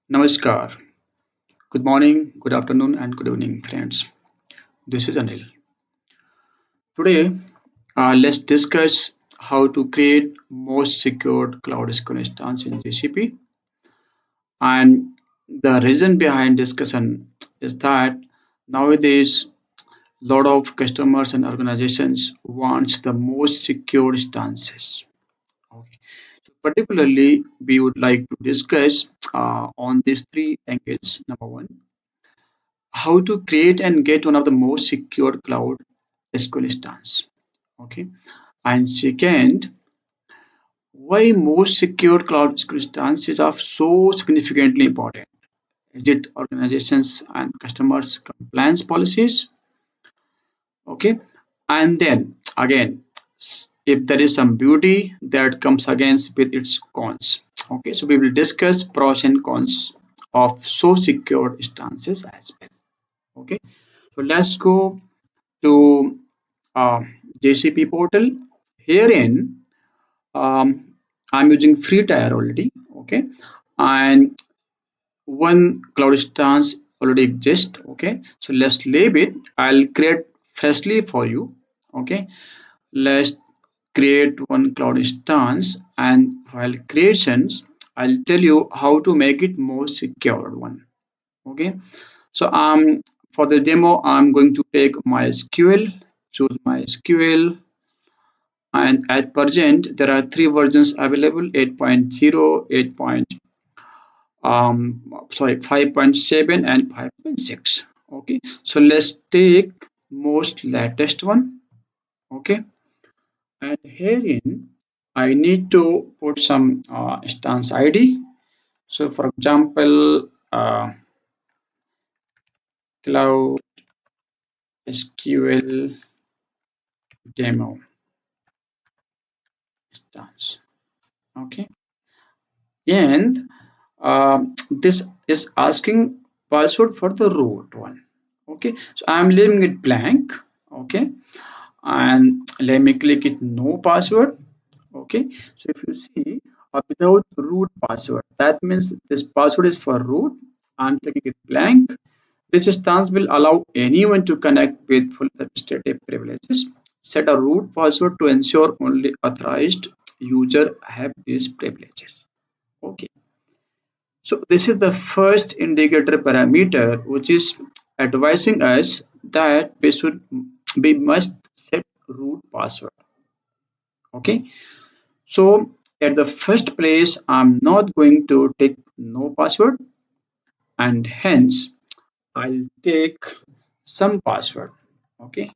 Namaskar. Good morning, good afternoon, and good evening, friends. This is Anil. Today, let's discuss how to create most secured cloud SQL instance in GCP. And the reason behind discussion is that nowadays, lot of customers and organizations wants the most secure instances. Okay. So particularly, we would like to discuss on these three angles. Number one, how to create and get one of the most secure cloud SQL instance. Okay. And second, why most secure cloud SQL instances are so significantly important? Is it organizations and customers compliance policies? Okay. And then again, if there is some beauty that comes against with its cons. Okay. So we will discuss pros and cons of so secure instances as well. Okay. So let's go to uh, JCP portal. Herein, I'm using free tier already. Okay, and one cloud instance already exists. Okay, so let's leave it. I'll create freshly for you. Okay, let's create one cloud instance, and while creations, I'll tell you how to make it more secure one. Okay, so for the demo, I'm going to take MySQL, choose MySQL, and at present there are three versions available: 8.0, 5.7 and 5.6. Okay, so let's take most latest one. Okay, and herein I need to put some instance ID. So for example, cloud SQL demo instance. Okay, and this is asking password for the root one. Okay, so I'm leaving it blank. Okay, and let me click it no password. Okay, so if you see without root password, that means this password is for root. I'm taking it blank. This stance will allow anyone to connect with full administrative privileges. Set a root password to ensure only authorized user have these privileges. Okay, so this is the first indicator parameter which is advising us that we must set root password. Okay, so at the first place I'm not going to take no password, and hence I'll take some password. Okay,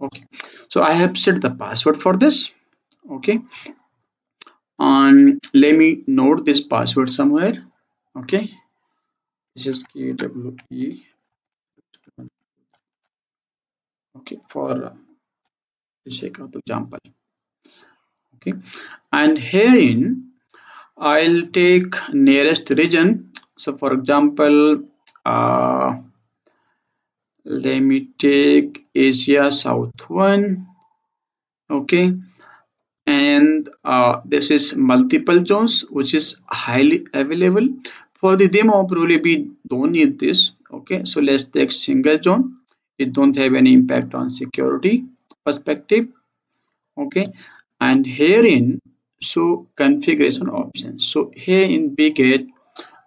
okay, so I have set the password for this. Okay, and let me note this password somewhere. Okay, this is KWE. Okay, for the sake of example. Okay, and herein I'll take nearest region. So for example, let me take Asia South one. Okay, and this is multiple zones which is highly available. For the demo probably we don't need this. Okay, so let's take single zone. It don't have any impact on security perspective. Okay, and herein show configuration options. So here in Bigate,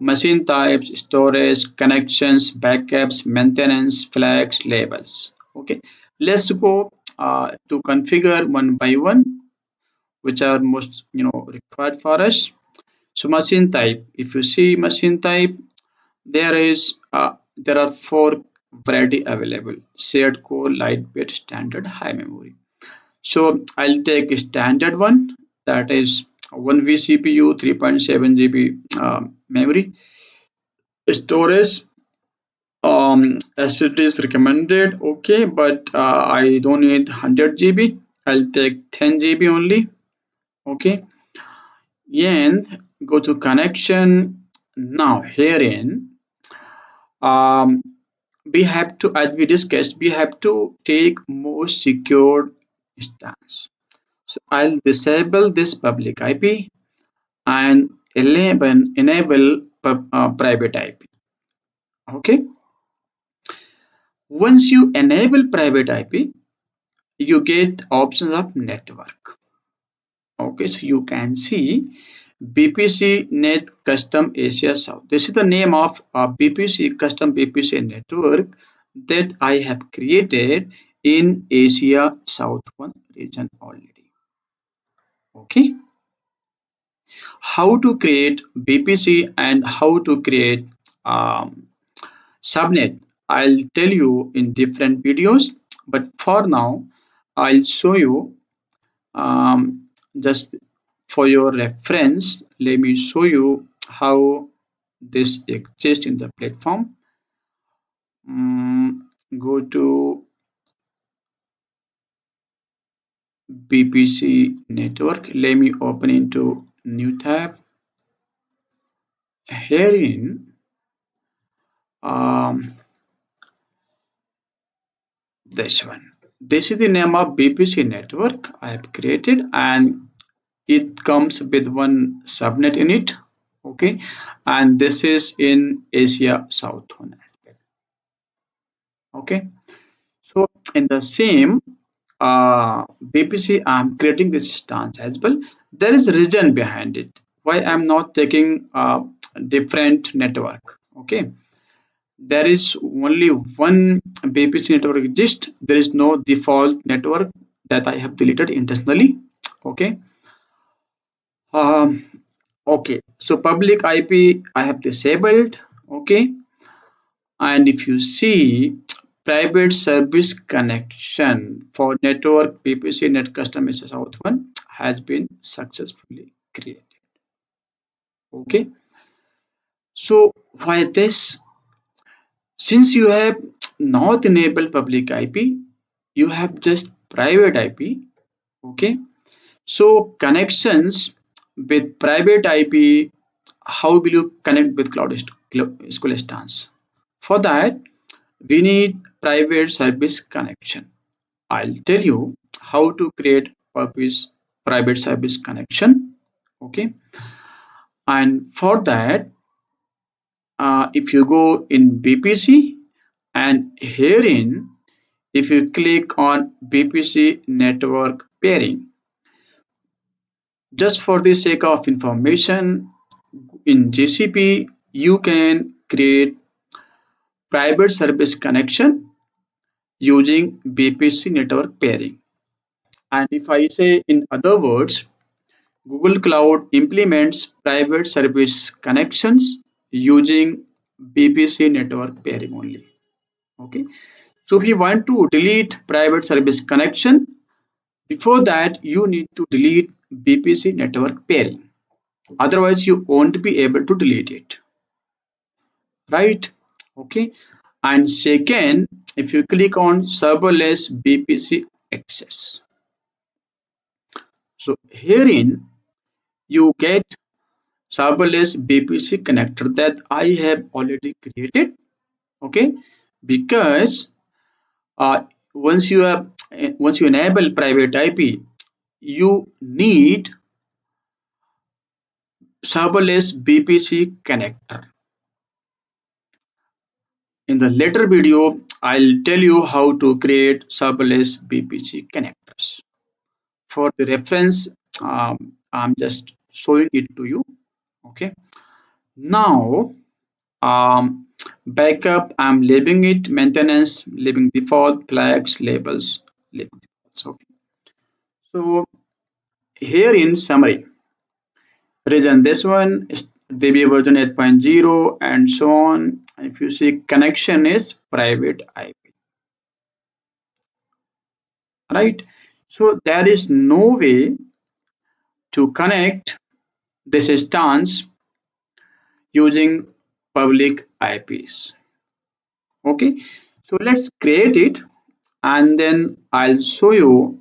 machine types, storage, connections, backups, maintenance, flags, labels. Okay, let's go to configure one by one, which are most required for us. So machine type. If you see machine type, there are four variety available: shared core, lightweight, standard, high memory. So I'll take a standard one, that is one vCPU, 3.7 GB memory. Storage, SSD is recommended, okay, but I don't need 100 GB. I'll take 10 GB only, okay. And go to connection. Now herein, um, we have to, as we discussed, we have to take most secured stance. So I'll disable this public IP and enable private IP. Okay. Once you enable private IP, you get options of network. Okay, so you can see BPC Net Custom Asia South. This is the name of BPC Custom BPC network that I have created in Asia South 1 region already. Okay, how to create BPC and how to create um, subnet, I'll tell you in different videos, but for now I'll show you, just for your reference, let me show you how this exists in the platform. Go to BPC network. Let me open into new tab. Herein, um, this one. This is the name of BPC network I have created, and it comes with one subnet in it. Okay, and this is in Asia South one as well. Okay, so in the same BPC, I'm creating this stance as well. There is a reason behind it. Why I'm not taking different network. Okay, there is only one BPC network exists. There is no default network that I have deleted intentionally. Okay. Um, okay. So public IP I have disabled. Okay. And if you see private service connection for network PPC net custom South one has been successfully created. Okay. So why this? Since you have not enabled public IP, you have just private IP. Okay. So connections with private IP, how will you connect with SQL instance? For that, we need private service connection. I'll tell you how to create purpose private service connection. Okay, and for that, if you go in BPC and herein, if you click on BPC network pairing, just for the sake of information, in GCP you can create private service connection using BPC network pairing. And if I say in other words, Google Cloud implements private service connections using BPC network pairing only. Okay. So if you want to delete private service connection, before that you need to delete BPC network pairing. Otherwise you won't be able to delete it. Right? Okay. And second, if you click on serverless BPC access. So herein you get serverless BPC connector that I have already created. Okay, because once you enable private IP, you need serverless BPC connector. In the later video, I'll tell you how to create serverless BPC connectors. For the reference, I'm just showing it to you. Okay. Now, backup, I'm leaving it. Maintenance, leaving default. Flags, labels, leaving defaults. Okay. So here in summary, region this one is DB version 8.0 and so on. If you see connection is private IP, right? So there is no way to connect this instance using public IPs. Okay, so let's create it and then I'll show you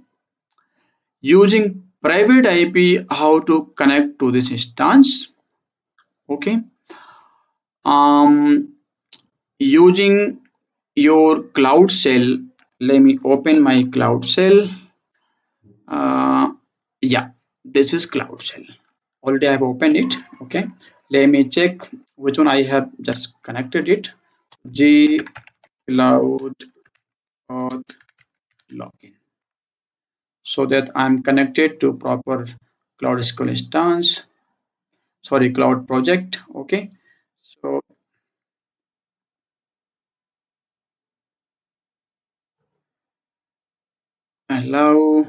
using private IP how to connect to this instance. Okay, Um, Using your cloud shell, let me open my cloud shell. Uh, yeah, this is cloud shell. Already I have opened it. Okay, let me check which one I have just connected it. G cloud auth login, so that I'm connected to proper cloud SQL instance. Sorry, cloud project. Okay, so allow.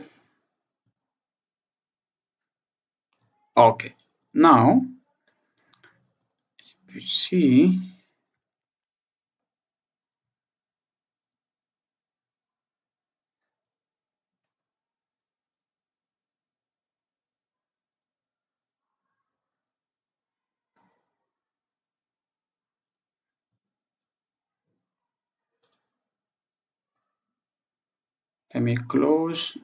Okay, now you see. Let me close.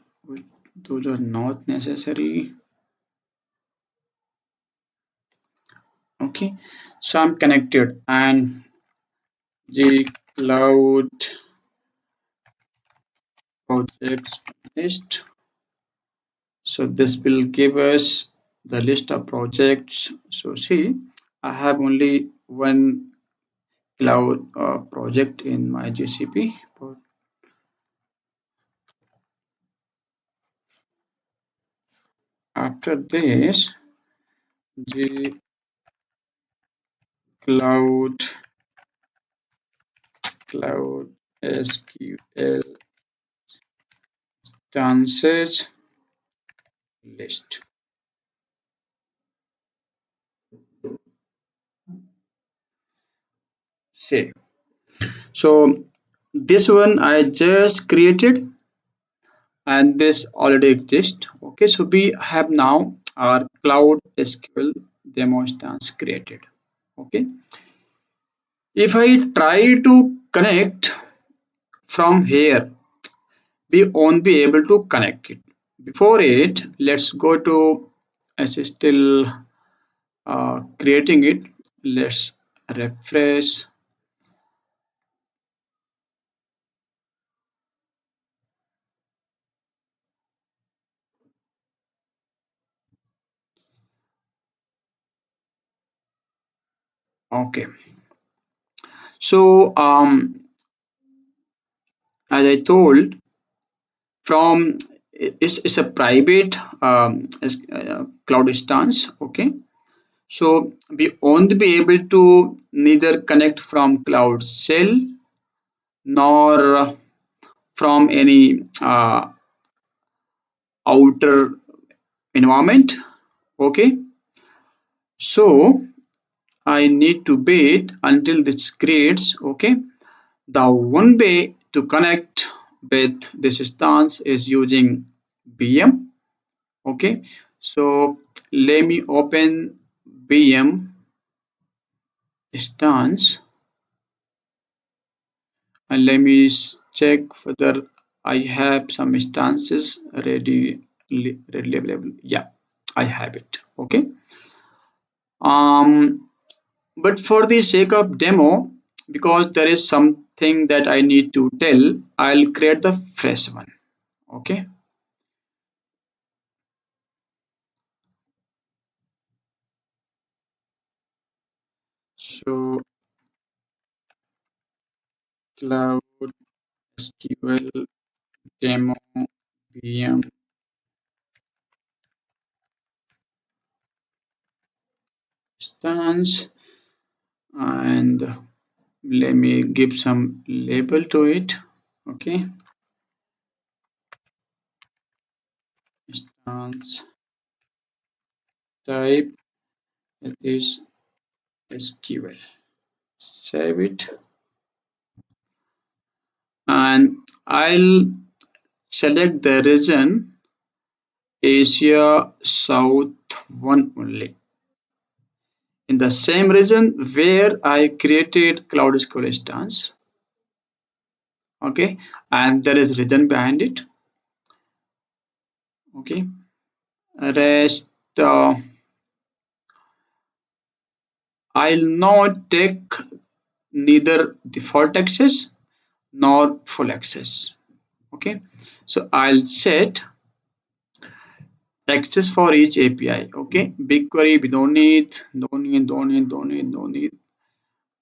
Those are not necessary. Okay, so I'm connected and the cloud projects list. So this will give us the list of projects. So see, I have only one cloud project in my GCP. After this, G cloud cloud SQL instances list. Say so this one I just created and this already exists. Okay, so we have now our cloud SQL demo instance created. Okay, if I try to connect from here, we won't be able to connect it. Before it, let's go to, as it's still creating it, let's refresh. Okay, so as I told, from it's a private cloud instance. Okay, so we won't be able to neither connect from cloud shell nor from any outer environment. Okay, so I need to wait until this creates. Okay, the one way to connect with this instance is using VM. Okay, so let me open VM instance and let me check whether I have some instances readily available. Yeah, I have it. Okay, um but for the sake of demo, because there is something that I need to tell, I'll create the fresh one. Okay, so cloud SQL demo VM instance, and let me give some label to it. Okay, instance type, it is SQL. Save it, and I'll select the region Asia South one only. In the same region where I created Cloud SQL instance. Okay, and there is region behind it. Okay, rest I'll not take neither default access nor full access. Okay, so I'll set access for each API. Okay, BigQuery we don't need.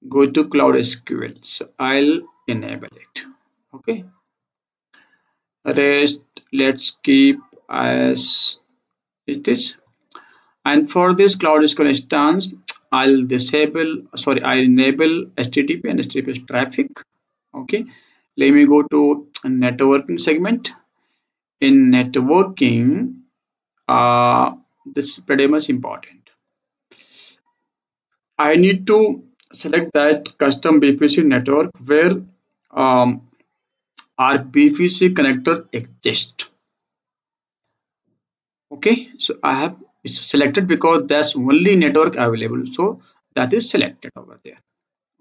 Go to Cloud SQL. So I'll enable it. Okay, rest let's keep as it is. And for this Cloud SQL instance, I'll enable HTTP and HTTP traffic. Okay, let me go to networking segment. In networking, this is pretty much important. I need to select that custom BPC network where um, our BPC connector exists. Okay, so I have it's selected because that's only network available. So that is selected over there.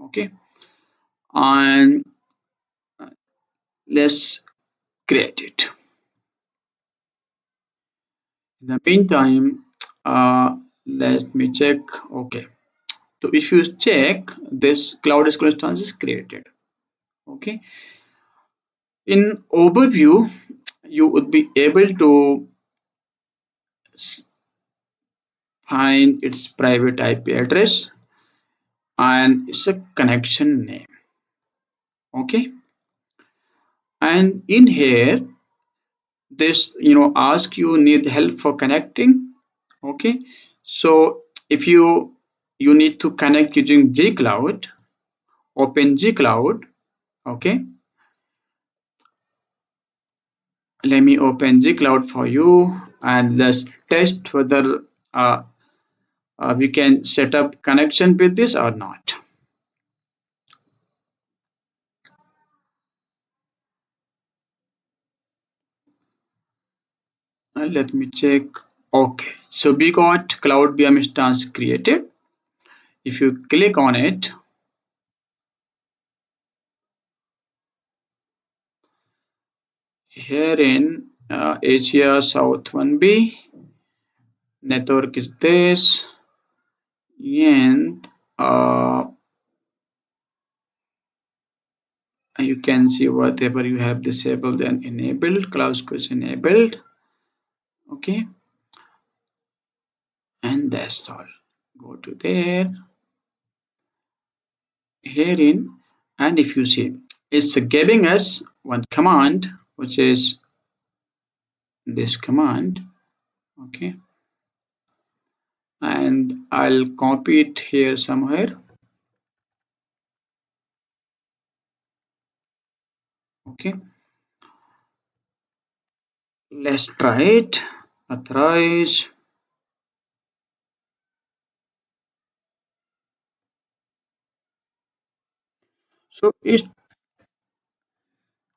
Okay, and let's create it. In the meantime, let me check. Okay, so if you check, this Cloud SQL instance is created. Okay, in overview, you would be able to find its private IP address and it's a connection name. Okay, and in here, this ask you need help for connecting. Okay, so if you need to connect using gcloud, open gcloud. Okay, let me open gcloud for you and let's test whether uh, we can set up connection with this or not. Let me check. Okay, so we got cloud VM instance created. If you click on it, here in Asia South 1B, network is this, and you can see whatever you have disabled and enabled, cloud is enabled. Okay, and that's all. Go to there, herein, and if you see, it's giving us one command, which is this command. Okay, and I'll copy it here somewhere. Okay, let's try it. Authorize. So is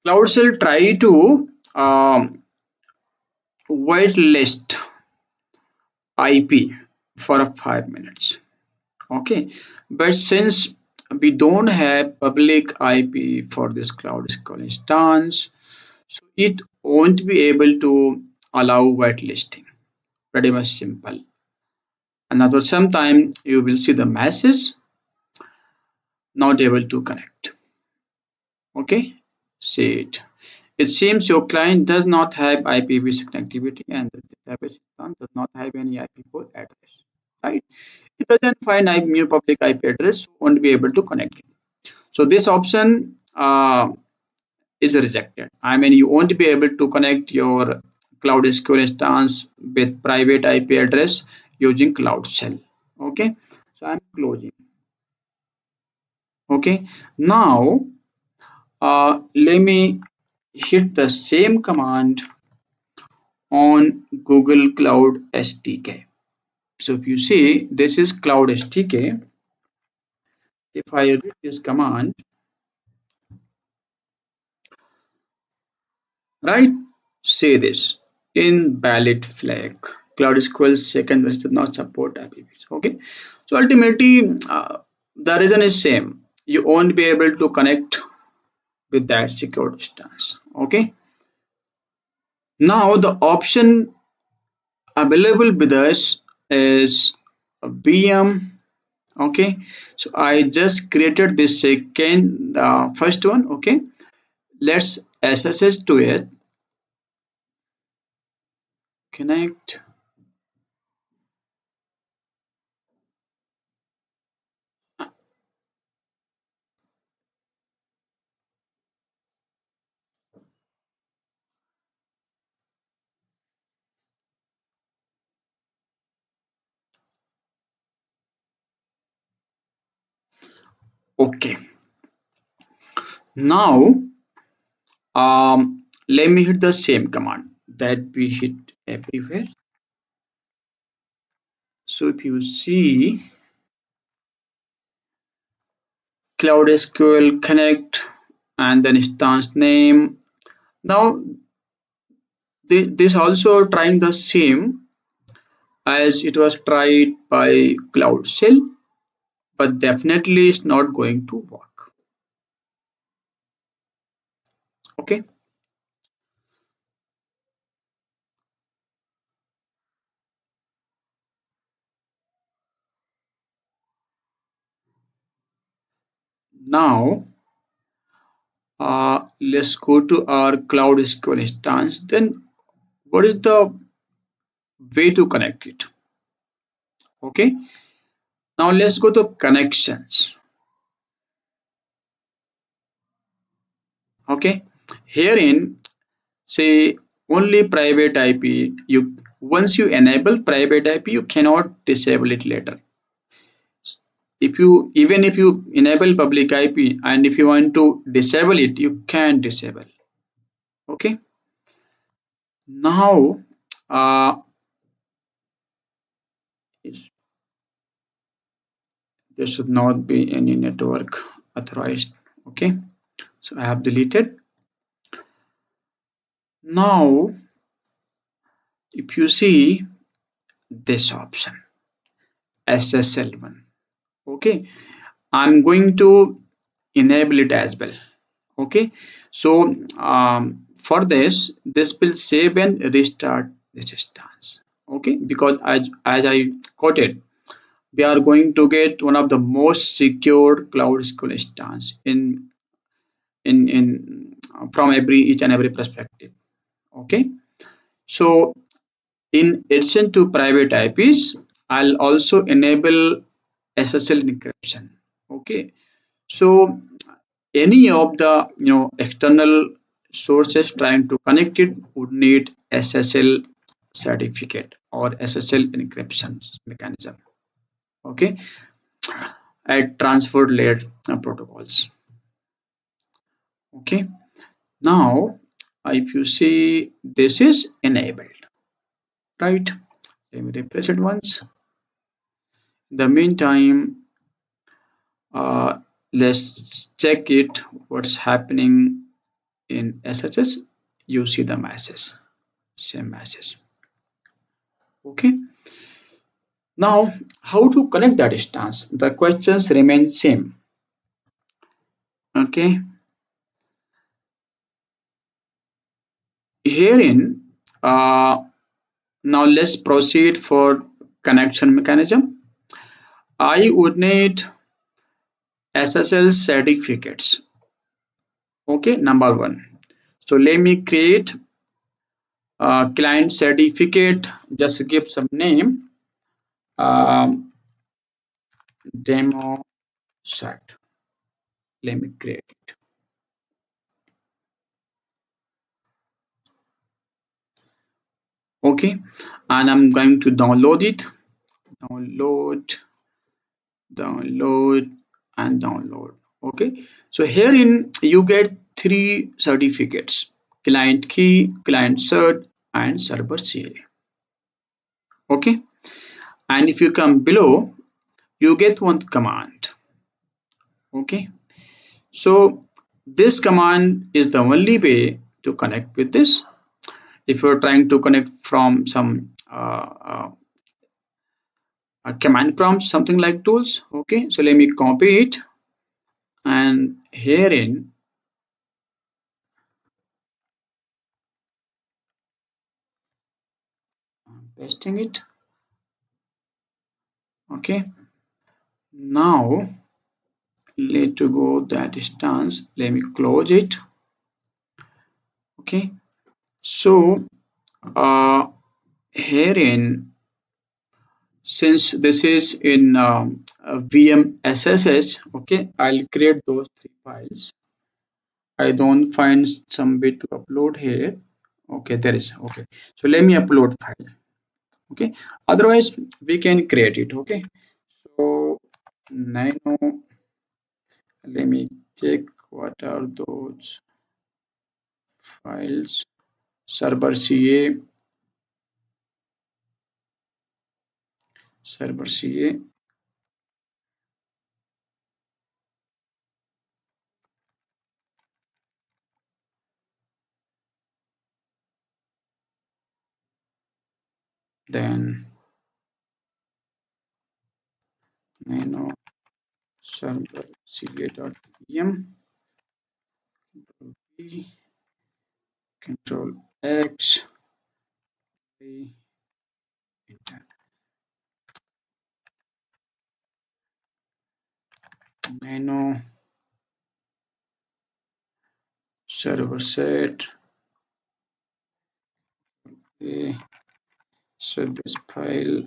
Cloud Shell try to whitelist IP for 5 minutes. Okay, but since we don't have public IP for this Cloud SQL instance, so it won't be able to allow whitelisting. Pretty much simple. Another sometime you will see the message not able to connect. Okay, see it. It seems your client does not have IPv6 connectivity and the database instance does not have any IP4 address. Right? It doesn't find your public IP address, so won't be able to connect it. So this option is rejected. I mean, you won't be able to connect your Cloud SQL instance with private IP address using Cloud Shell. Okay, so I'm closing. Okay, now let me hit the same command on Google Cloud SDK. So if you see, this is Cloud SDK. If I read this command, right, say this invalid flag. Cloud SQL second version does not support IPVs. Okay, so ultimately, the reason is same. You won't be able to connect with that secure distance. Okay, now the option available with us is VM Okay, so I just created this second first one. Okay, let's SSH to it, connect. Okay, now let me hit the same command that we hit everywhere. So if you see Cloud SQL connect and then instance name. Now this also trying the same as it was tried by Cloud Shell, but definitely it's not going to work. Okay, now let's go to our Cloud SQL instance. Then what is the way to connect it? Okay, now let's go to connections. Okay, herein say only private IP. You once you enable private IP, you cannot disable it later. If you even if you enable public IP and if you want to disable it, you can disable. Okay. Now, is- there should not be any network authorized. Okay. So I have deleted. Now, if you see this option, SSL1. Okay. I'm going to enable it as well. Okay, so for this will save and restart this instance. Okay, because as I quoted, we are going to get one of the most secure cloud SQL instance in from every each and every perspective. Okay, so in addition to private IPs, I'll also enable SSL encryption. Okay, so any of the external sources trying to connect it would need SSL certificate or SSL encryption mechanism. Okay, at transport layer protocols. Okay, now if you see this is enabled, right? Let me refresh it once. In the meantime, uh, let's check it. What's happening in SSS? You see the message, same message. Okay, now how to connect that instance? The questions remain same. Okay, herein now let's proceed for connection mechanism. I would need SSL certificates. Okay, number one. So let me create a client certificate. Just give some name. Um, Demo set. Let me create it. Okay, and I'm going to download it. Download, download, and download. Okay, so herein you get three certificates: client key, client cert, and server CA. Okay, and if you come below, you get one command. Okay, so this command is the only way to connect with this. If you're trying to connect from some command prompt, something like tools. Okay, so let me copy it, and herein I'm pasting it. Okay, Now let to go that distance. Let me close it. Okay. So uh, herein, since this is in VM SSH, okay, I'll create those three files. I don't find some way to upload here. Okay, there is. Okay, so let me upload file. Okay, otherwise we can create it. Okay, so nano. Let me check what are those files. Server CA, server CA, then nano server CA.pm, P, control X, P, enter. Nano server set, A, service file,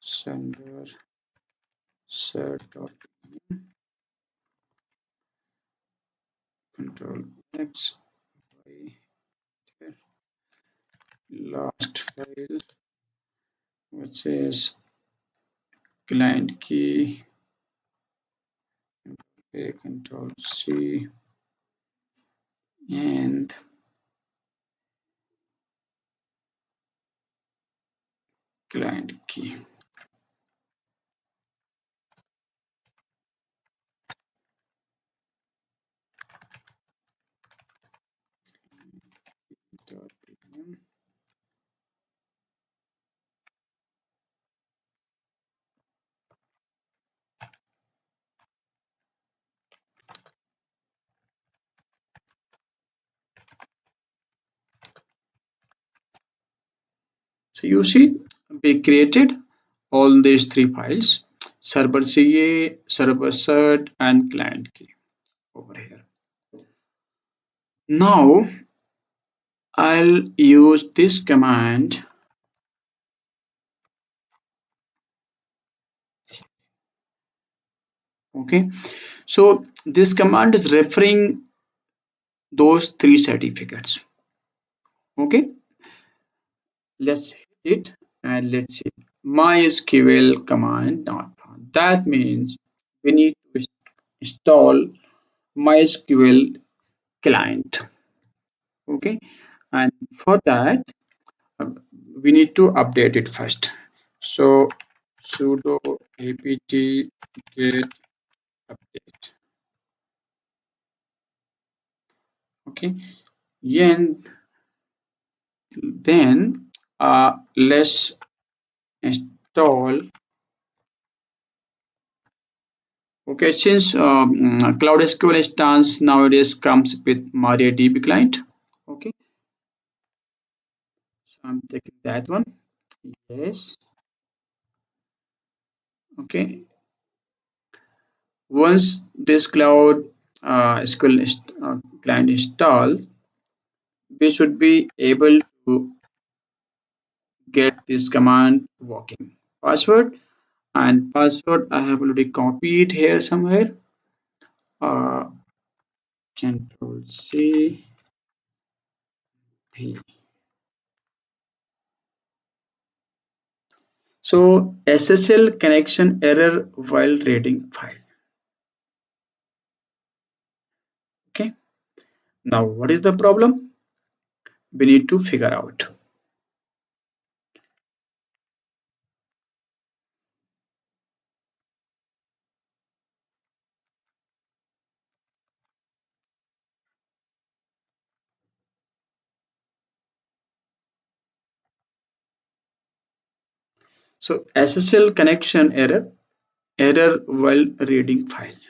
server set. Control X, Y, last file, which is client key, A, control C, and client key. So you see, we created all these three files: server CA, server cert, and client key over here. Now I'll use this command. Okay, so this command is referring those three certificates. Okay, let's hit it and let's see MySQL command not found. That means we need to install MySQL client. Okay, and for that uh, we need to update it first. So sudo apt get update. Okay, and then let's install. Okay, since Cloud SQL instance nowadays comes with MariaDB client. Okay, so I'm taking that one. Yes. Okay. Once this Cloud SQL client install, we should be able to get this command working. Password and password I have already copied here somewhere. Uh, Control C P. So SSL connection error while reading file. Okay. Now what is the problem? We need to figure out. So SSL connection error while reading file.